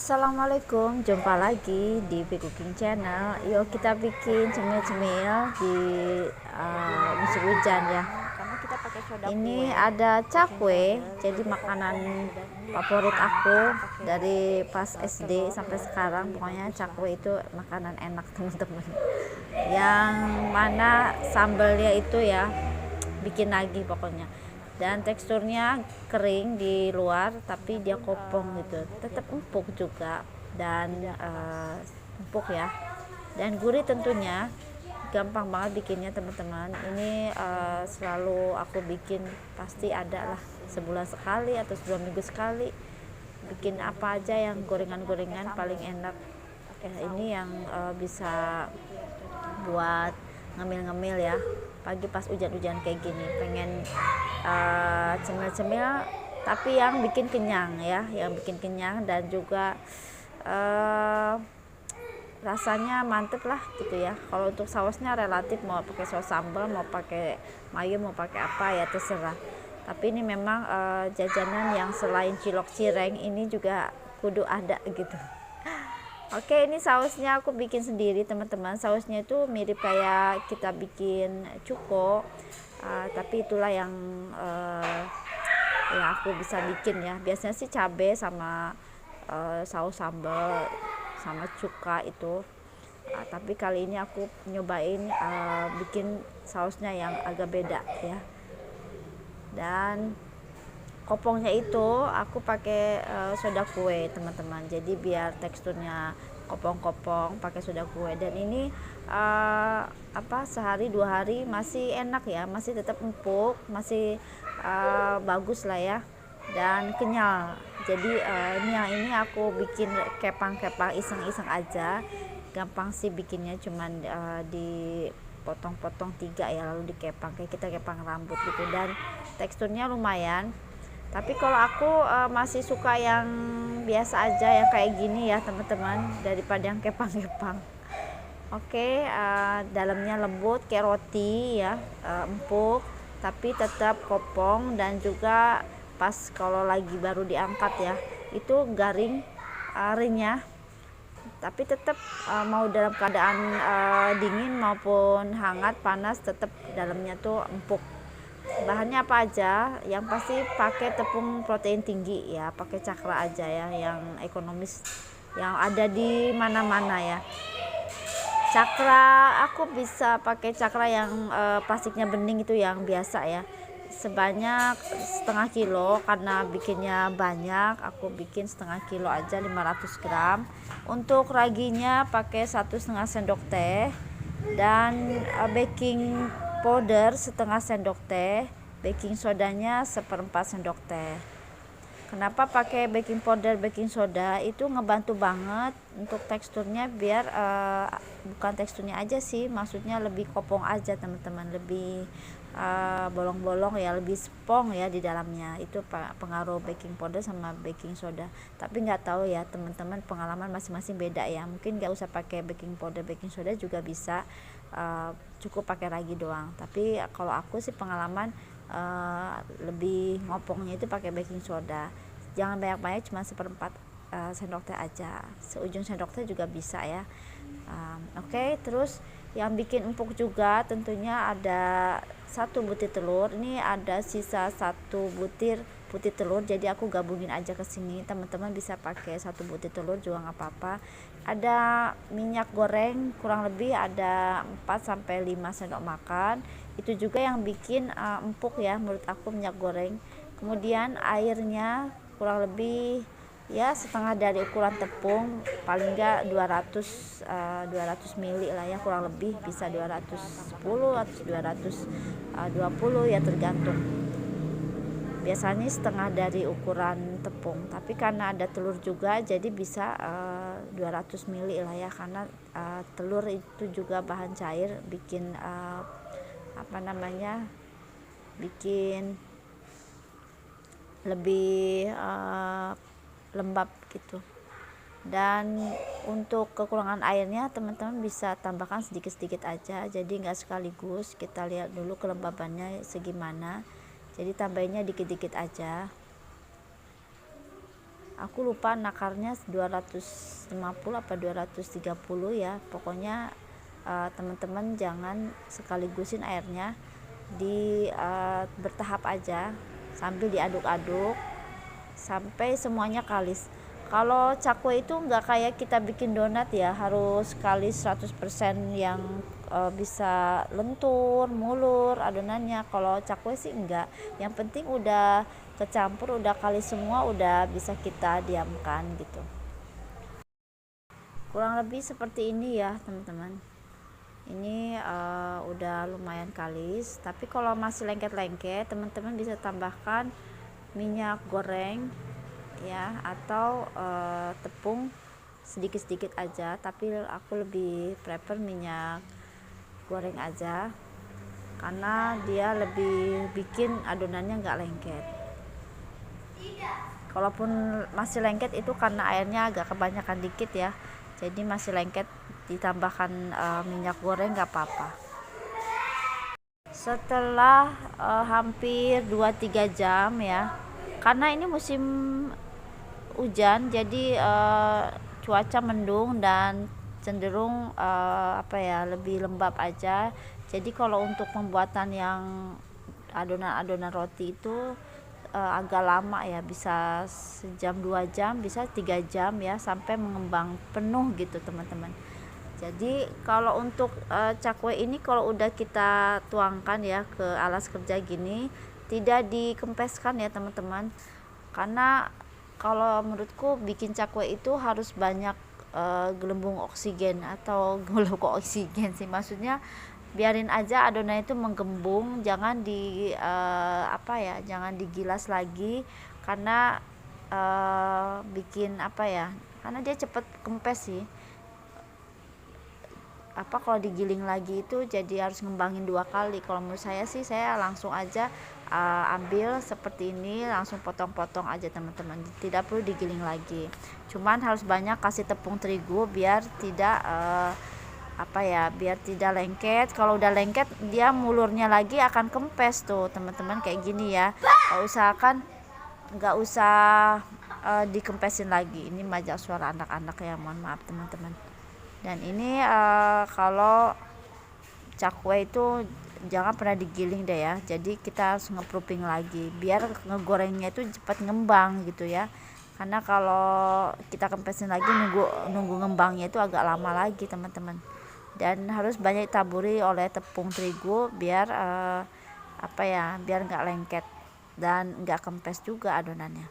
Assalamualaikum, jumpa lagi di Big Cooking Channel. Yuk kita bikin cemil-cemil di musim hujan ya. Karena kita pakai soda Ini kue. ada cakwe, jadi makanan favorit aku dari pas SD sampai sekarang. Pokoknya cakwe itu makanan enak teman-teman. Yang mana sambalnya itu ya bikin lagi pokoknya. Dan teksturnya kering di luar tapi dia kopong gitu, tetap empuk juga dan empuk ya, dan gurih tentunya. Gampang banget bikinnya teman-teman. Ini selalu aku bikin, pasti ada lah sebulan sekali atau 2 minggu sekali bikin apa aja yang gorengan-gorengan paling enak ya. Ini yang bisa buat ngemil-ngemil ya pagi pas hujan-hujan kayak gini, pengen cemil-cemil tapi yang bikin kenyang ya, yang bikin kenyang dan juga rasanya mantep lah gitu ya. Kalau untuk sausnya relatif mau pakai saus sambal, mau pakai mayo, mau pakai apa ya terserah. Tapi ini memang jajanan yang selain cilok cireng ini juga kudu ada gitu. Oke, ini sausnya aku bikin sendiri teman-teman. Sausnya itu mirip kayak kita bikin cuko, tapi itulah yang aku bisa bikin ya. Biasanya sih cabai sama saus sambal sama cuka itu. Tapi kali ini aku nyobain bikin sausnya yang agak beda ya. Dan kopongnya itu aku pakai soda kue teman-teman, jadi biar teksturnya kopong-kopong pakai soda kue. Dan ini sehari 2 hari masih enak ya, masih tetap empuk, masih bagus lah ya, dan kenyal. Jadi ini aku bikin kepang-kepang iseng-iseng aja, gampang sih bikinnya, cuman dipotong-potong 3 ya, lalu dikepang kayak kita kepang rambut gitu, dan teksturnya lumayan. Tapi kalau aku masih suka yang biasa aja, yang kayak gini ya teman-teman, daripada yang kepang-kepang. Oke, dalamnya lembut kayak roti ya, empuk tapi tetap kopong, dan juga pas kalau lagi baru diangkat ya itu garing, renyah, tapi tetap mau dalam keadaan dingin maupun hangat panas tetap dalamnya tuh empuk. Bahannya apa aja, yang pasti pakai tepung protein tinggi ya, pakai cakra aja ya, yang ekonomis, yang ada di mana-mana ya. Cakra aku bisa pakai cakra yang plastiknya bening itu, yang biasa ya, sebanyak setengah kilo. Karena bikinnya banyak, aku bikin setengah kilo aja, 500 gram. Untuk raginya pakai 1,5 sendok teh, dan baking powder setengah sendok teh, baking sodanya 1/4 sendok teh. Kenapa pakai baking powder, baking soda itu ngebantu banget untuk teksturnya, biar bukan teksturnya aja sih, maksudnya lebih kopong aja teman-teman, lebih bolong-bolong ya, lebih spong ya di dalamnya. Itu pengaruh baking powder sama baking soda. Tapi nggak tahu ya teman-teman, pengalaman masing-masing beda ya, mungkin nggak usah pakai baking powder, baking soda juga bisa, cukup pakai ragi doang. Tapi kalau aku sih pengalaman lebih ngopongnya itu pakai baking soda. Jangan banyak-banyak, cuma 1/4 sendok teh aja, seujung sendok teh juga bisa ya. Oke, terus yang bikin empuk juga tentunya ada 1 butir telur. Ini ada sisa 1 butir putih telur, jadi aku gabungin aja ke sini. Teman-teman bisa pakai 1 butir telur juga nggak apa-apa. Ada minyak goreng kurang lebih ada 4-5 sendok makan. Itu juga yang bikin empuk ya menurut aku, minyak goreng. Kemudian airnya kurang lebih ya setengah dari ukuran tepung, paling enggak 200 ml lah ya, kurang lebih bisa 210 atau 220 ya, tergantung. Biasanya setengah dari ukuran tepung, tapi karena ada telur juga jadi bisa 200 ml lah ya, karena telur itu juga bahan cair, bikin bikin lebih lembab gitu. Dan untuk kekurangan airnya teman-teman bisa tambahkan sedikit-sedikit aja, jadi nggak sekaligus. Kita lihat dulu kelembabannya segimana, jadi tambahinnya dikit-dikit aja. aku lupa nakarnya 250 apa 230 ya. Pokoknya teman-teman jangan sekaligusin airnya, bertahap aja sambil diaduk-aduk sampai semuanya kalis. Kalau cakwe itu nggak kayak kita bikin donat ya, harus kalis 100% yang bisa lentur, mulur adonannya. Kalau cakwe sih enggak. Yang penting udah kecampur, udah kalis semua, udah bisa kita diamkan gitu. Kurang lebih seperti ini ya teman-teman. Ini udah lumayan kalis, tapi kalau masih lengket-lengket teman-teman bisa tambahkan minyak goreng ya, atau tepung sedikit-sedikit aja, tapi aku lebih prefer minyak goreng aja karena dia lebih bikin adonannya nggak lengket. Kalaupun masih lengket itu karena airnya agak kebanyakan dikit ya, jadi masih lengket ditambahkan minyak goreng nggak apa-apa. Setelah hampir 2-3 jam ya, karena ini musim hujan, jadi cuaca mendung dan cenderung lebih lembab aja. Jadi kalau untuk pembuatan yang adonan-adonan roti itu agak lama ya, bisa sejam 2 jam, bisa 3 jam ya, sampai mengembang penuh gitu teman-teman. Jadi kalau untuk cakwe ini kalau udah kita tuangkan ya ke alas kerja gini, tidak dikempeskan ya teman-teman, karena kalau menurutku bikin cakwe itu harus banyak gelembung oksigen, atau gelembung oksigen sih maksudnya, biarin aja adonan itu menggembung, jangan jangan digilas lagi, karena karena dia cepet kempes sih. Kalau digiling lagi itu jadi harus ngembangin 2 kali. Kalau menurut saya sih, saya langsung aja ambil seperti ini, langsung potong-potong aja teman-teman, tidak perlu digiling lagi. Cuman harus banyak kasih tepung terigu biar tidak biar tidak lengket. Kalau udah lengket dia mulurnya lagi akan kempes tuh teman-teman, kayak gini ya. Usahakan nggak usah dikempesin lagi. Ini majak suara anak-anak ya, mohon maaf teman-teman. Dan ini kalau cakwe itu jangan pernah digiling deh ya, jadi kita harus ngeproofing lagi biar ngegorengnya itu cepat ngembang gitu ya. Karena kalau kita kempesin lagi, nunggu ngembangnya itu agak lama lagi teman-teman. Dan harus banyak ditaburi oleh tepung terigu biar biar nggak lengket dan nggak kempes juga adonannya.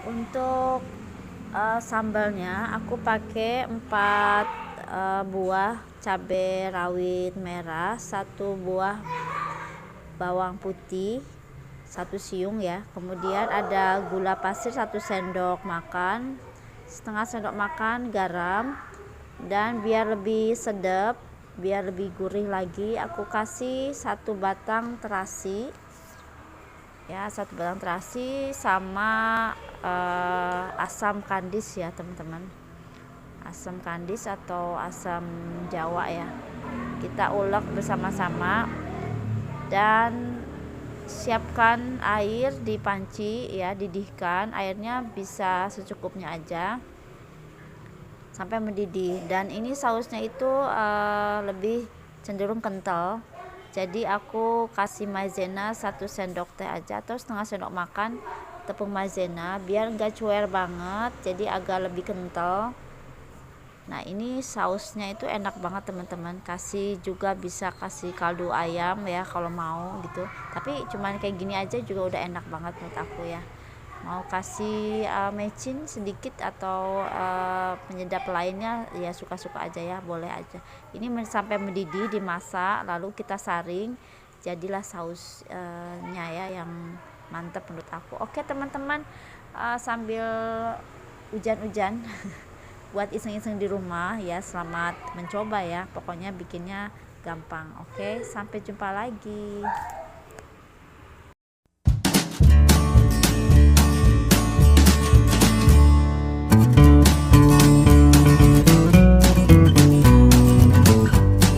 Untuk sambalnya aku pakai 4 buah cabai rawit merah, 1 buah bawang putih, 1 siung ya, kemudian ada gula pasir 1 sendok makan, setengah sendok makan garam, dan biar lebih sedap, biar lebih gurih lagi, aku kasih 1 batang terasi ya, 1 batang terasi sama asam kandis ya teman-teman, asam kandis atau asam jawa ya. Kita ulek bersama-sama dan siapkan air di panci ya, didihkan, airnya bisa secukupnya aja sampai mendidih. Dan ini sausnya itu lebih cenderung kental, jadi aku kasih maizena 1 sendok teh aja atau setengah sendok makan tepung maizena, biar enggak cuer banget, jadi agak lebih kental. Nah ini sausnya itu enak banget teman-teman, kasih juga bisa kasih kaldu ayam ya kalau mau gitu, tapi cuman kayak gini aja juga udah enak banget menurut aku ya. Mau kasih mecin sedikit atau penyedap lainnya ya suka-suka aja ya, boleh aja. Ini sampai mendidih, dimasak, lalu kita saring, jadilah sausnya ya yang mantap menurut aku. Oke teman-teman, sambil hujan-hujan buat iseng-iseng di rumah ya, selamat mencoba ya, pokoknya bikinnya gampang. Oke, sampai jumpa lagi.